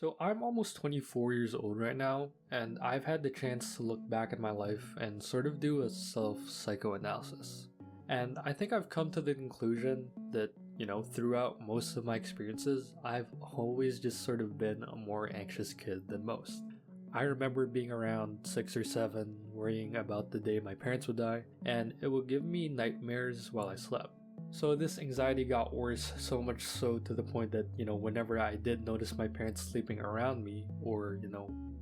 So I'm almost 24 years old right now, and I've had the chance to look back at my life and sort of do a self-psychoanalysis. And I think I've come to the conclusion that, throughout most of my experiences, I've always just sort of been a more anxious kid than most. I remember being around 6 or 7, worrying about the day my parents would die, and it would give me nightmares while I slept. So this anxiety got worse, so much so to the point that, whenever I did notice my parents sleeping around me, or,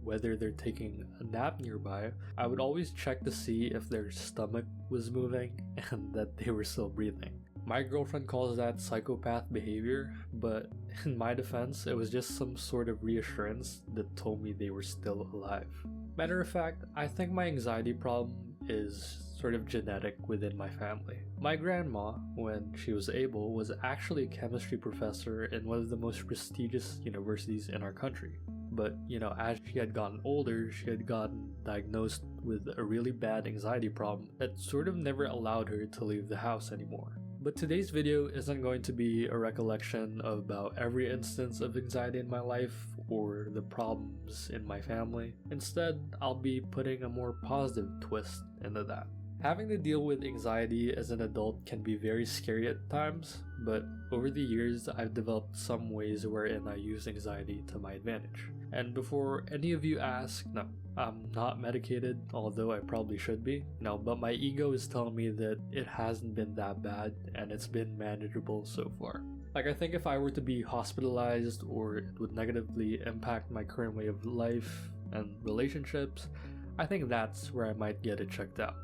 whether they're taking a nap nearby, I would always check to see if their stomach was moving and that they were still breathing. My girlfriend calls that psychopath behavior, but in my defense, it was just some sort of reassurance that told me they were still alive. Matter of fact, I think my anxiety problem is sort of genetic within my family. My grandma, when she was able, was actually a chemistry professor in one of the most prestigious universities in our country. But, as she had gotten older, she had gotten diagnosed with a really bad anxiety problem that sort of never allowed her to leave the house anymore. But today's video isn't going to be a recollection about every instance of anxiety in my life or the problems in my family. Instead, I'll be putting a more positive twist into that. Having to deal with anxiety as an adult can be very scary at times, but over the years I've developed some ways wherein I use anxiety to my advantage. And before any of you ask, no, I'm not medicated, although I probably should be. No, but my ego is telling me that it hasn't been that bad and it's been manageable so far. I think if I were to be hospitalized or it would negatively impact my current way of life and relationships, I think that's where I might get it checked out.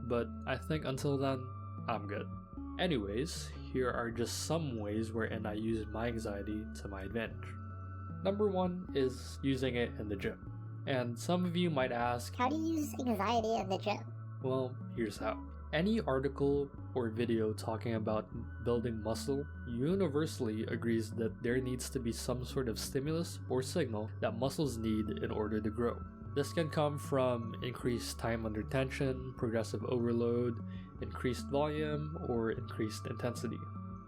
But I think until then, I'm good. Anyways, here are just some ways wherein I use my anxiety to my advantage. Number 1 is using it in the gym. And some of you might ask, how do you use anxiety in the gym? Well, here's how. Any article or video talking about building muscle universally agrees that there needs to be some sort of stimulus or signal that muscles need in order to grow. This can come from increased time under tension, progressive overload, increased volume, or increased intensity.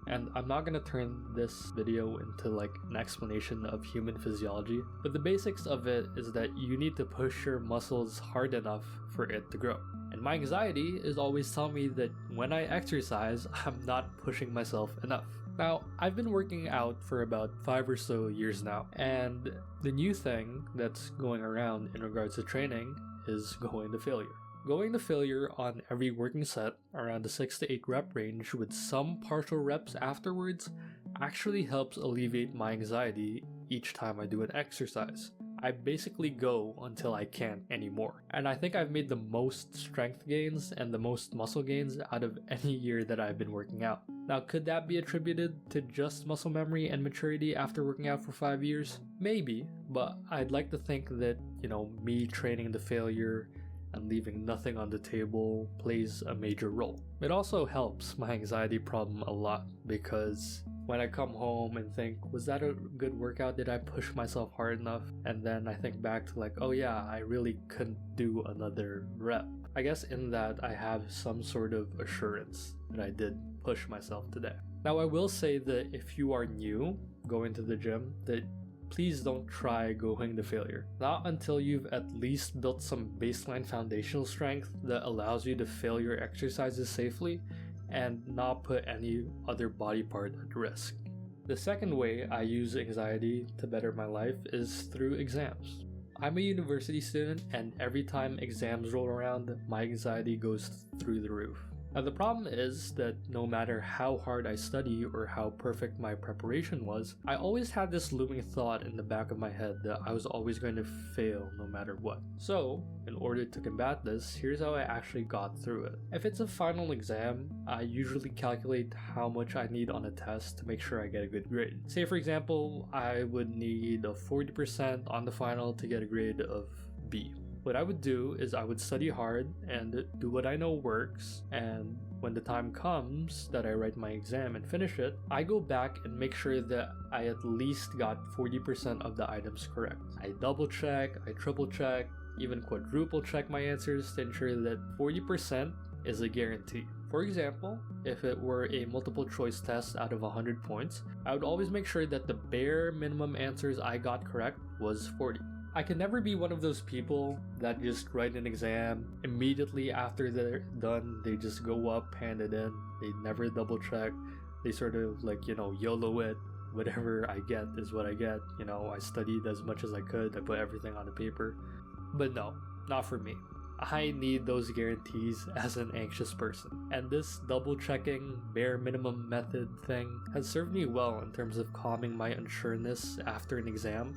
And I'm not going to turn this video into an explanation of human physiology, but the basics of it is that you need to push your muscles hard enough for it to grow. And my anxiety is always telling me that when I exercise, I'm not pushing myself enough. Now, I've been working out for about 5 or so years now, and the new thing that's going around in regards to training is going to failure. Going to failure on every working set around the 6 to 8 rep range with some partial reps afterwards actually helps alleviate my anxiety each time I do an exercise. I basically go until I can't anymore. And I think I've made the most strength gains and the most muscle gains out of any year that I've been working out. Now, could that be attributed to just muscle memory and maturity after working out for 5 years? Maybe, but I'd like to think that, me training to failure and leaving nothing on the table plays a major role. It also helps my anxiety problem a lot because when I come home and think, was that a good workout? Did I push myself hard enough? And then I think back to oh yeah, I really couldn't do another rep. I guess in that I have some sort of assurance that I did push myself today. Now I will say that if you are new going to the gym, that please don't try going to failure. Not until you've at least built some baseline foundational strength that allows you to fail your exercises safely and not put any other body part at risk. The second way I use anxiety to better my life is through exams. I'm a university student, and every time exams roll around, my anxiety goes through the roof. Now the problem is that no matter how hard I study or how perfect my preparation was, I always had this looming thought in the back of my head that I was always going to fail no matter what. So, in order to combat this, here's how I actually got through it. If it's a final exam, I usually calculate how much I need on a test to make sure I get a good grade. Say for example, I would need a 40% on the final to get a grade of B. What I would do is I would study hard and do what I know works, and when the time comes that I write my exam and finish it, I go back and make sure that I at least got 40% of the items correct. I double check, I triple check, even quadruple check my answers to ensure that 40% is a guarantee. For example, if it were a multiple choice test out of 100 points, I would always make sure that the bare minimum answers I got correct was 40. I can never be one of those people that just write an exam, immediately after they're done, they just go up, hand it in, they never double check, they sort of like, YOLO it, whatever I get is what I get, I studied as much as I could, I put everything on the paper. But no, not for me. I need those guarantees as an anxious person. And this double checking, bare minimum method thing has served me well in terms of calming my unsureness after an exam.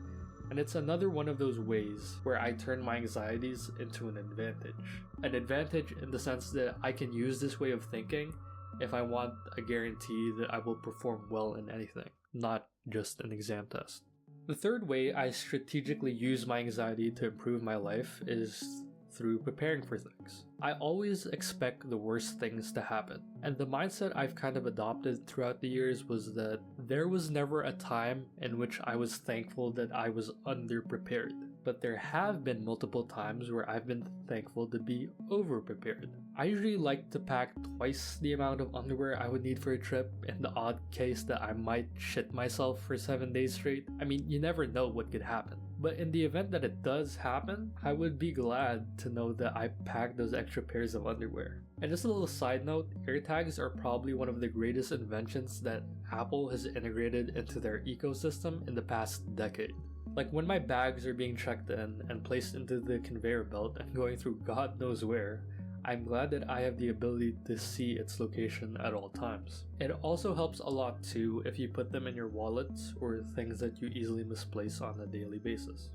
And it's another one of those ways where I turn my anxieties into an advantage. An advantage in the sense that I can use this way of thinking if I want a guarantee that I will perform well in anything, not just an exam test. The third way I strategically use my anxiety to improve my life is through preparing for things. I always expect the worst things to happen, and the mindset I've kind of adopted throughout the years was that there was never a time in which I was thankful that I was underprepared, but there have been multiple times where I've been thankful to be overprepared. I usually like to pack twice the amount of underwear I would need for a trip in the odd case that I might shit myself for 7 days straight. I mean, you never know what could happen. But in the event that it does happen, I would be glad to know that I packed those extra pairs of underwear. And just a little side note, AirTags are probably one of the greatest inventions that Apple has integrated into their ecosystem in the past decade. Like when my bags are being checked in and placed into the conveyor belt and going through God knows where, I'm glad that I have the ability to see its location at all times. It also helps a lot too if you put them in your wallets or things that you easily misplace on a daily basis.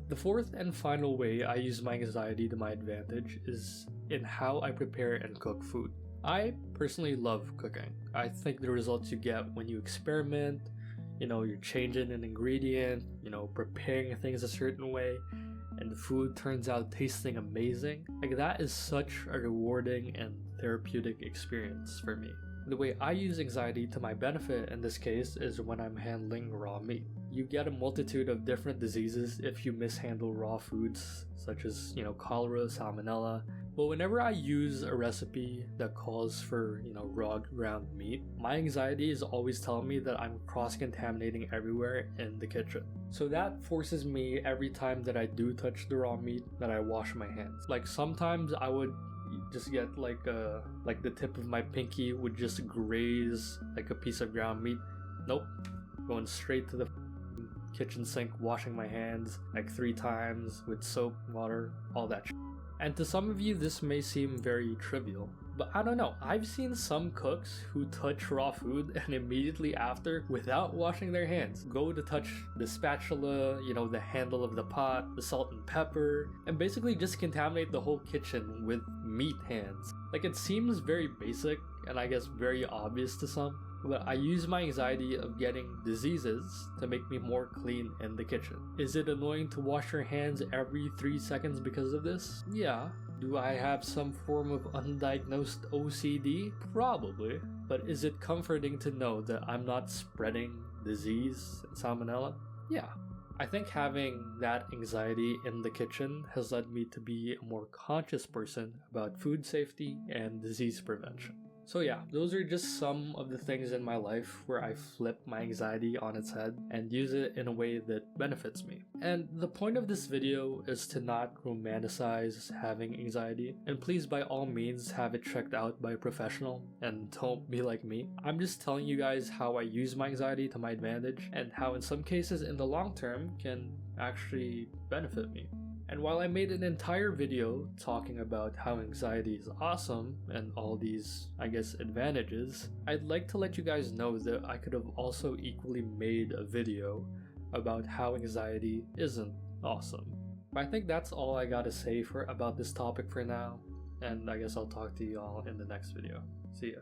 The fourth and final way I use my anxiety to my advantage is in how I prepare and cook food. I personally love cooking. I think the results you get when you experiment, you're changing an ingredient, preparing things a certain way, and the food turns out tasting amazing, like that is such a rewarding and therapeutic experience for me. The way I use anxiety to my benefit in this case is when I'm handling raw meat. You get a multitude of different diseases if you mishandle raw foods, such as, cholera, salmonella. But whenever I use a recipe that calls for, raw ground meat, my anxiety is always telling me that I'm cross-contaminating everywhere in the kitchen. So that forces me every time that I do touch the raw meat that I wash my hands. Like sometimes I would just get like the tip of my pinky would just graze like a piece of ground meat. Nope, going straight to the kitchen sink, washing my hands like 3 times with soap, water, all that shit. And to some of you this may seem very trivial, but I don't know, I've seen some cooks who touch raw food and immediately after, without washing their hands, go to touch the spatula, the handle of the pot, the salt and pepper, and basically just contaminate the whole kitchen with meat hands. Like it seems very basic and I guess very obvious to some, but I use my anxiety of getting diseases to make me more clean in the kitchen. Is it annoying to wash your hands every 3 seconds because of this? Yeah. Do I have some form of undiagnosed OCD? Probably. But is it comforting to know that I'm not spreading disease and salmonella? Yeah. I think having that anxiety in the kitchen has led me to be a more conscious person about food safety and disease prevention. So yeah, those are just some of the things in my life where I flip my anxiety on its head and use it in a way that benefits me. And the point of this video is to not romanticize having anxiety, and please by all means have it checked out by a professional and don't be like me. I'm just telling you guys how I use my anxiety to my advantage and how in some cases in the long term can actually benefit me. And while I made an entire video talking about how anxiety is awesome and all these, advantages, I'd like to let you guys know that I could have also equally made a video about how anxiety isn't awesome. But I think that's all I gotta say about this topic for now, and I guess I'll talk to you all in the next video. See ya.